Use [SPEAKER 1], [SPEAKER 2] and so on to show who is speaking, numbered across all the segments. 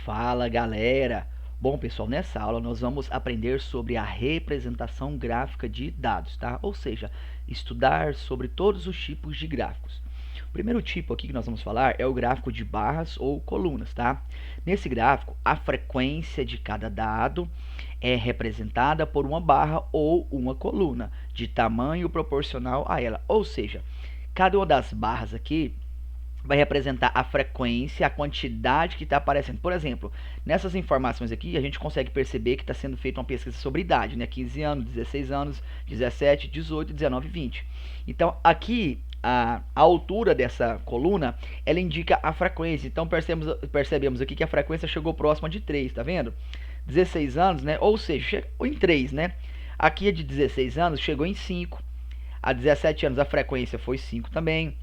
[SPEAKER 1] Fala galera! Bom pessoal, nessa aula nós vamos aprender sobre a representação gráfica de dados, tá? Ou seja, estudar sobre todos os tipos de gráficos. O primeiro tipo aqui que nós vamos falar é o gráfico de barras ou colunas, tá? Nesse gráfico, a frequência de cada dado é representada por uma barra ou uma coluna, de tamanho proporcional a ela. Ou seja, cada uma das barras aqui vai representar a frequência, a quantidade que está aparecendo. Por exemplo, nessas informações aqui, a gente consegue perceber que está sendo feita uma pesquisa sobre idade, né? 15 anos, 16 anos, 17, 18, 19 e 20. Então, aqui, a altura dessa coluna, ela indica a frequência. Então, percebemos aqui que a frequência chegou próxima de 3, tá vendo? 16 anos, né? Ou seja, chegou em 3, né? Aqui a de 16 anos chegou em 5. A 17 anos a frequência foi 5 também.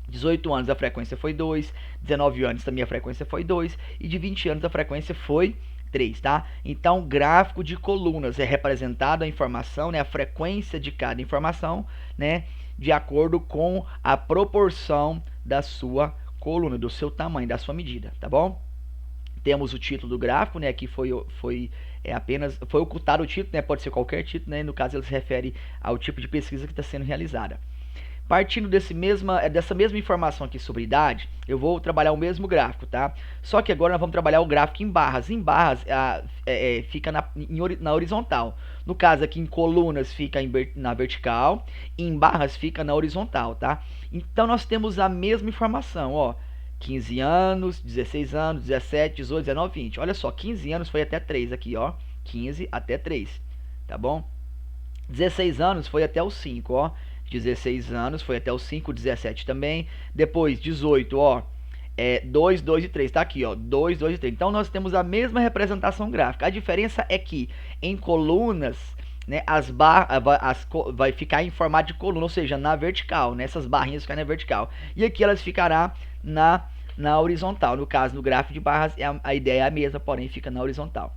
[SPEAKER 1] 18 anos a frequência foi 2, 19 anos também a frequência foi 2 e de 20 anos a frequência foi 3, tá? Então, gráfico de colunas é representado a informação, né, a frequência de cada informação, né, de acordo com a proporção da sua coluna, do seu tamanho, da sua medida, tá bom? Temos o título do gráfico, né, aqui foi ocultado o título, né, pode ser qualquer título, né, no caso ele se refere ao tipo de pesquisa que está sendo realizada. Partindo dessa mesma informação aqui sobre idade, eu vou trabalhar o mesmo gráfico, tá? Só que agora nós vamos trabalhar o gráfico em barras. Em barras fica na horizontal. No caso aqui em colunas fica na vertical, em barras fica na horizontal, tá? Então nós temos a mesma informação, ó. 15 anos, 16 anos, 17, 18, 19, 20. Olha só, 15 anos foi até 3 aqui, ó. 15 até 3, tá bom? 16 anos foi até o 5, ó. 16 anos, foi até os 5, 17 também. Depois, 18, ó, 2, 2 e 3, tá aqui, ó, 2, 2 e 3. Então, nós temos a mesma representação gráfica. A diferença é que em colunas, né, vai ficar em formato de coluna, ou seja, na vertical, né, essas barrinhas ficam na vertical. E aqui elas ficará na horizontal. No caso, no gráfico de barras, a ideia é a mesma, porém fica na horizontal.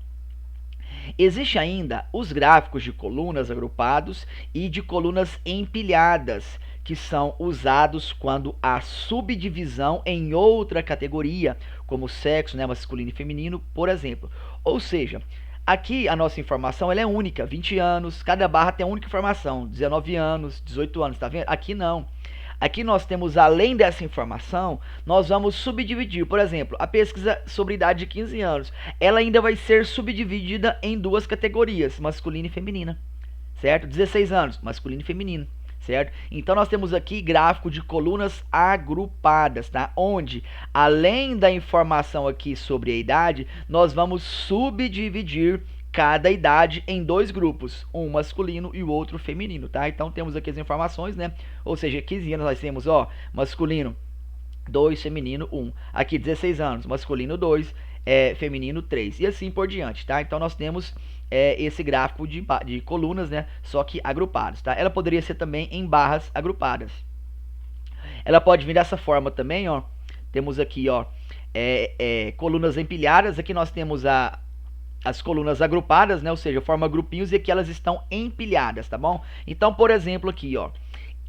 [SPEAKER 1] Existe ainda os gráficos de colunas agrupados e de colunas empilhadas, que são usados quando há subdivisão em outra categoria, como sexo, né, masculino e feminino, por exemplo. Ou seja, aqui a nossa informação ela é única, 20 anos, cada barra tem a única informação, 19 anos, 18 anos, tá vendo? Aqui não. Aqui nós temos, além dessa informação, nós vamos subdividir. Por exemplo, a pesquisa sobre idade de 15 anos, ela ainda vai ser subdividida em duas categorias, masculina e feminina, certo? 16 anos, masculino e feminino, certo? Então nós temos aqui gráfico de colunas agrupadas, tá? Onde, além da informação aqui sobre a idade, nós vamos subdividir cada idade em dois grupos, um masculino e o outro feminino, tá? Então temos aqui as informações, né? Ou seja, 15 anos nós temos, ó, masculino 2, feminino 1. Aqui 16 anos, masculino 2, feminino 3. E assim por diante, tá? Então nós temos esse gráfico de colunas, né? Só que agrupados, tá? Ela poderia ser também em barras agrupadas. Ela pode vir dessa forma também, ó. Temos aqui, ó, colunas empilhadas. Aqui nós temos as colunas agrupadas, né? Ou seja, forma grupinhos e aqui elas estão empilhadas, tá bom? Então, por exemplo, aqui, ó,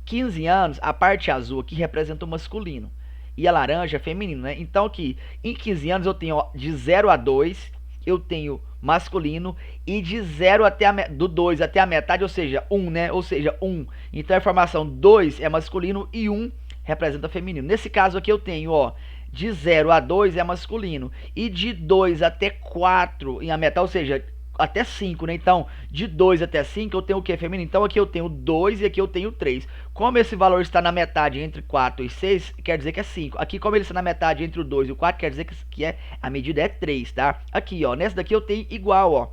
[SPEAKER 1] 15 anos, a parte azul aqui representa o masculino e a laranja é feminino, né? Então, aqui, em 15 anos eu tenho, ó, de 0 a 2, eu tenho masculino e de 0 até do 2 até a metade, ou seja, 1, né? Ou seja, 1. Então, a informação 2 é masculino e 1 representa feminino. Nesse caso aqui eu tenho, ó, de 0 a 2 é masculino e de 2 até 4 em a metade, ou seja, até 5, né? Então, de 2 até 5 eu tenho o que feminino? Então, aqui eu tenho 2 e aqui eu tenho 3. Como esse valor está na metade entre 4 e 6, quer dizer que é 5. Aqui, como ele está na metade entre o 2 e o 4, quer dizer que a medida é 3, tá? Aqui, ó, nessa daqui eu tenho igual, ó,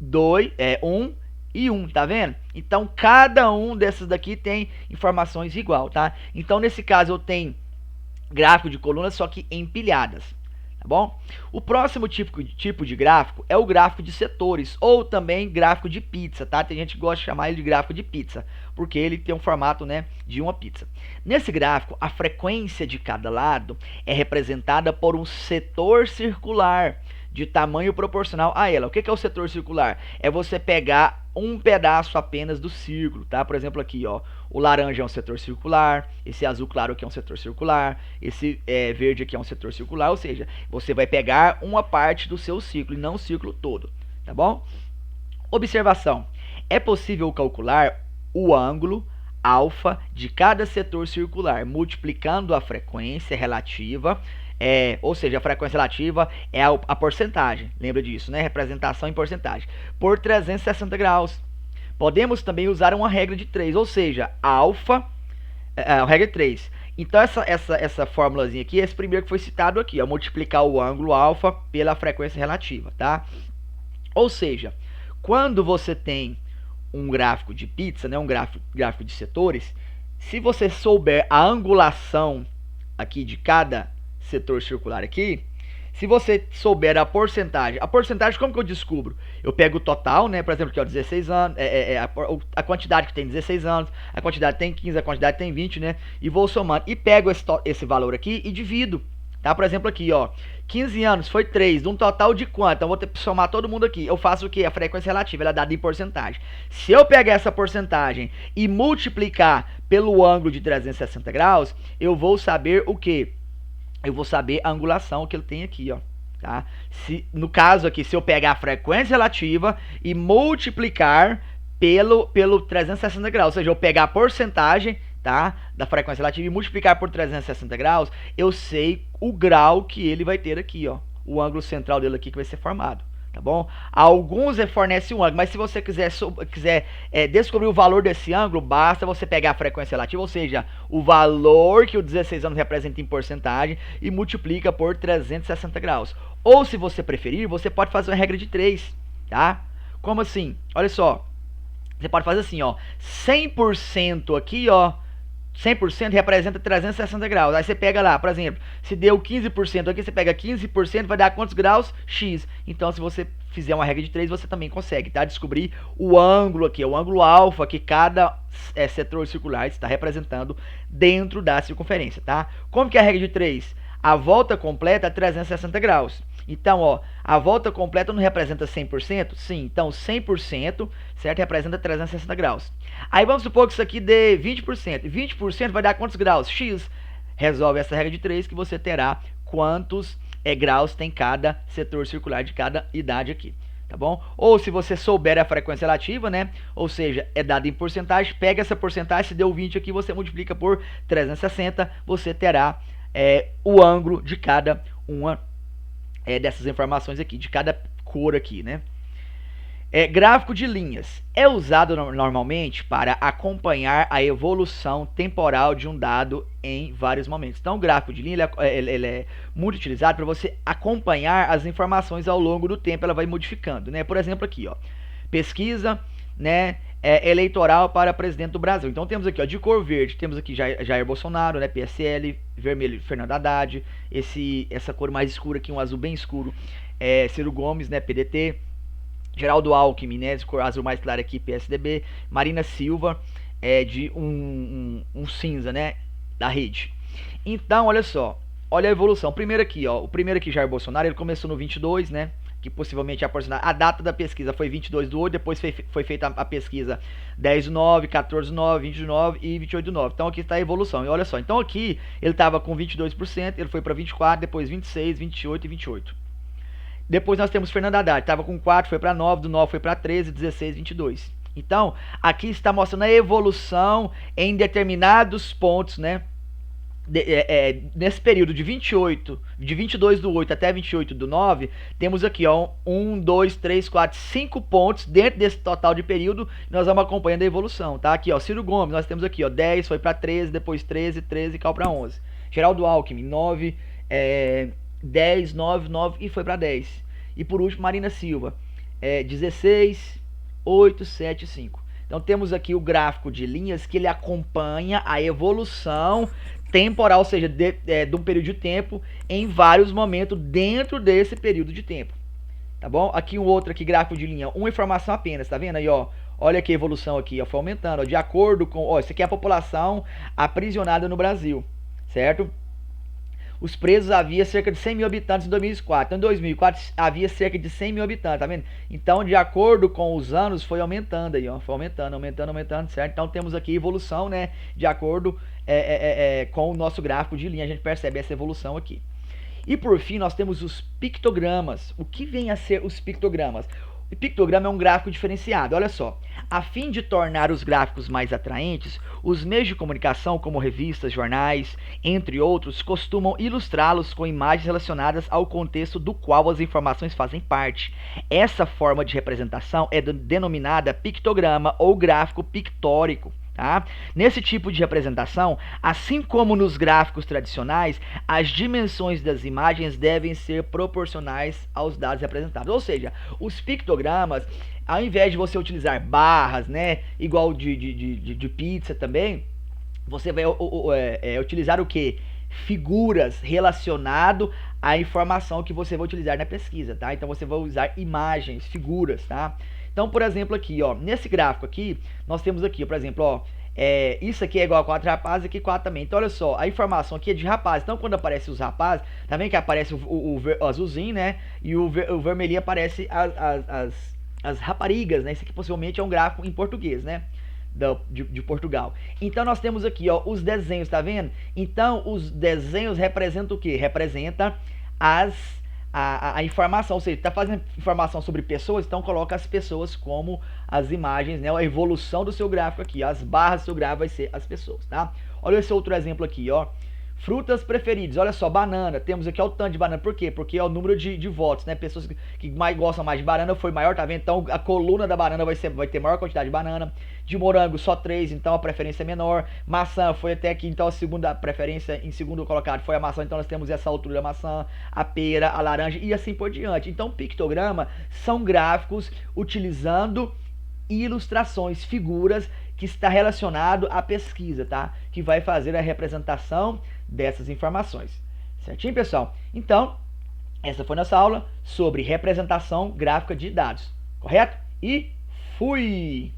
[SPEAKER 1] 1 e 1, tá vendo? Então, cada um dessas daqui tem informações igual, tá? Então, nesse caso, eu tenho gráfico de colunas, só que empilhadas, tá bom? O próximo tipo de gráfico é o gráfico de setores, ou também gráfico de pizza, tá? Tem gente que gosta de chamar ele de gráfico de pizza, porque ele tem um formato, né, de uma pizza. Nesse gráfico, a frequência de cada lado é representada por um setor circular, de tamanho proporcional a ela. O que é o setor circular? É você pegar um pedaço apenas do círculo, tá? Por exemplo aqui, ó, o laranja é um setor circular, esse azul claro aqui é um setor circular, esse verde aqui é um setor circular, ou seja, você vai pegar uma parte do seu ciclo e não o ciclo todo, tá bom? Observação: é possível calcular o ângulo alfa de cada setor circular, multiplicando a frequência relativa, ou seja, a frequência relativa é a porcentagem, lembra disso, né? Representação em porcentagem, por 360 graus. Podemos também usar uma regra de 3, ou seja, alfa, a regra de 3. Então essa formulazinha aqui, esse primeiro que foi citado aqui, ó, multiplicar o ângulo alfa pela frequência relativa, tá? Ou seja, quando você tem um gráfico de pizza, né, um gráfico de setores, se você souber a angulação aqui de cada setor circular aqui, se você souber a porcentagem como que eu descubro? Eu pego o total, né, por exemplo, que é 16 anos, a quantidade que tem 16 anos, a quantidade tem 15, a quantidade tem 20, né, e vou somando, e pego esse valor aqui e divido. Tá, por exemplo aqui, ó, 15 anos foi 3, de um total de quanto? Então, eu vou ter que somar todo mundo aqui. Eu faço o que? A frequência relativa, ela é dada em porcentagem. Se eu pegar essa porcentagem e multiplicar pelo ângulo de 360 graus, eu vou saber o que? Eu vou saber a angulação que ele tem aqui, ó. Tá? No caso aqui, se eu pegar a frequência relativa e multiplicar pelo 360 graus, ou seja, eu pegar a porcentagem, tá, da frequência relativa e multiplicar por 360 graus, eu sei o grau que ele vai ter aqui, ó, o ângulo central dele aqui que vai ser formado, tá bom? Alguns fornecem um ângulo, mas se você quiser descobrir o valor desse ângulo, basta você pegar a frequência relativa, ou seja, o valor que o 16 anos representa em porcentagem e multiplica por 360 graus. Ou se você preferir, você pode fazer uma regra de 3, tá? Como assim? Olha só, você pode fazer assim, ó, 100% aqui, ó, 100% representa 360 graus. Aí você pega lá, por exemplo, se deu 15% aqui, você pega 15%, vai dar quantos graus? X. Então, se você fizer uma regra de 3, você também consegue, tá? Descobrir o ângulo aqui, o ângulo alfa que cada setor circular está representando dentro da circunferência, tá? Como que é a regra de 3? A volta completa é 360 graus. Então, ó, a volta completa não representa 100%? Sim, então 100%, certo? Representa 360 graus. Aí vamos supor que isso aqui dê 20%. 20% vai dar quantos graus? X. Resolve essa regra de 3 que você terá quantos graus tem cada setor circular de cada idade aqui, tá bom? Ou se você souber a frequência relativa, né? Ou seja, é dada em porcentagem, pega essa porcentagem, se deu 20 aqui, você multiplica por 360, você terá o ângulo de cada uma dessas informações aqui, de cada cor aqui, né? Gráfico de linhas é usado normalmente para acompanhar a evolução temporal de um dado em vários momentos. Então, o gráfico de linha ele é muito utilizado para você acompanhar as informações ao longo do tempo, ela vai modificando, né? Por exemplo, aqui, ó, pesquisa, né, eleitoral para presidente do Brasil. Então, temos aqui, ó, de cor verde, temos aqui Jair Bolsonaro, né, PSL, vermelho, Fernando Haddad, essa cor mais escura aqui, um azul bem escuro, Ciro Gomes, né, PDT, Geraldo Alckmin, né, de cor azul mais clara aqui, PSDB, Marina Silva, de um cinza, né, da rede. Então, olha só, olha a evolução. Primeiro aqui, ó, o primeiro aqui, Jair Bolsonaro, ele começou no 22, né, que possivelmente a data da pesquisa foi 22/8, depois foi feita a pesquisa 10/9, 14/9, 20/9 e 28/9. Então aqui está a evolução. E olha só, então aqui ele estava com 22%, ele foi para 24, depois 26, 28 e 28. Depois nós temos Fernando Haddad, estava com 4, foi para 9, do 9 foi para 13, 16, 22. Então, aqui está mostrando a evolução em determinados pontos, né? Nesse período de 22/8 até 28/9, temos aqui, ó, 1, 2, 3, 4, 5 pontos dentro desse total de período, nós vamos acompanhando a evolução, tá? Aqui, ó, Ciro Gomes, nós temos aqui, ó, 10, foi para 13, depois 13, 13 e caiu para 11. Geraldo Alckmin, 9, 10, 9, 9 e foi para 10. E por último, Marina Silva, 16, 8, 7 e 5. Então temos aqui o gráfico de linhas que ele acompanha a evolução temporal, ou seja, de um período de tempo em vários momentos dentro desse período de tempo. Tá bom? Aqui um outro aqui, gráfico de linha, uma informação apenas, tá vendo aí, ó? Olha que evolução aqui, ó, foi aumentando, ó, de acordo com, ó, isso aqui é a população aprisionada no Brasil, certo? os presos havia cerca de 100 mil habitantes em 2004. Então, em 2004 havia cerca de 100 mil habitantes, tá vendo? Então, de acordo com os anos, foi aumentando aí, ó. Foi aumentando, certo? Então, temos aqui evolução, né? De acordo com o nosso gráfico de linha, a gente percebe essa evolução aqui. E por fim, nós temos os pictogramas. O que vem a ser os pictogramas? O pictograma é um gráfico diferenciado. Olha só, a fim de tornar os gráficos mais atraentes, os meios de comunicação, como revistas, jornais, entre outros, costumam ilustrá-los com imagens relacionadas ao contexto do qual as informações fazem parte. Essa forma de representação é denominada pictograma ou gráfico pictórico. Tá? Nesse tipo de representação, assim como nos gráficos tradicionais, as dimensões das imagens devem ser proporcionais aos dados representados. Ou seja, os pictogramas, ao invés de você utilizar barras, né, igual de pizza também, você vai utilizar o que? Figuras relacionado à informação que você vai utilizar na pesquisa, tá? Então você vai usar imagens, figuras, tá? Então, por exemplo, aqui, ó, nesse gráfico aqui, nós temos aqui, por exemplo, ó, isso aqui é igual a 4 rapazes, aqui 4 também. Então, olha só, a informação aqui é de rapazes. Então, quando aparece os rapazes, tá vendo que aparece o azulzinho, né? E o vermelhinho aparece as raparigas, né? Esse aqui possivelmente é um gráfico em português, né? De Portugal. Então nós temos aqui, ó, os desenhos, tá vendo? Então os desenhos representam o que? Representa a informação, ou seja, está fazendo informação sobre pessoas, então coloca as pessoas como as imagens, né? A evolução do seu gráfico aqui, as barras do seu gráfico vai ser as pessoas, tá? Olha esse outro exemplo aqui, ó. Frutas preferidas, olha só, banana, temos aqui o tanto de banana, por quê? Porque é o número de votos, né? Pessoas que mais gostam mais de banana foi maior, tá vendo? Então a coluna da banana vai ter maior quantidade de banana. De morango, só 3, então a preferência é menor. Maçã foi até aqui, então a segunda preferência, em segundo colocado, foi a maçã, então nós temos essa altura da maçã, a pera, a laranja e assim por diante. Então, pictograma são gráficos utilizando ilustrações, figuras que está relacionado à pesquisa, tá? Que vai fazer a representação dessas informações. Certinho, pessoal? Então, essa foi nossa aula sobre representação gráfica de dados, correto? E fui!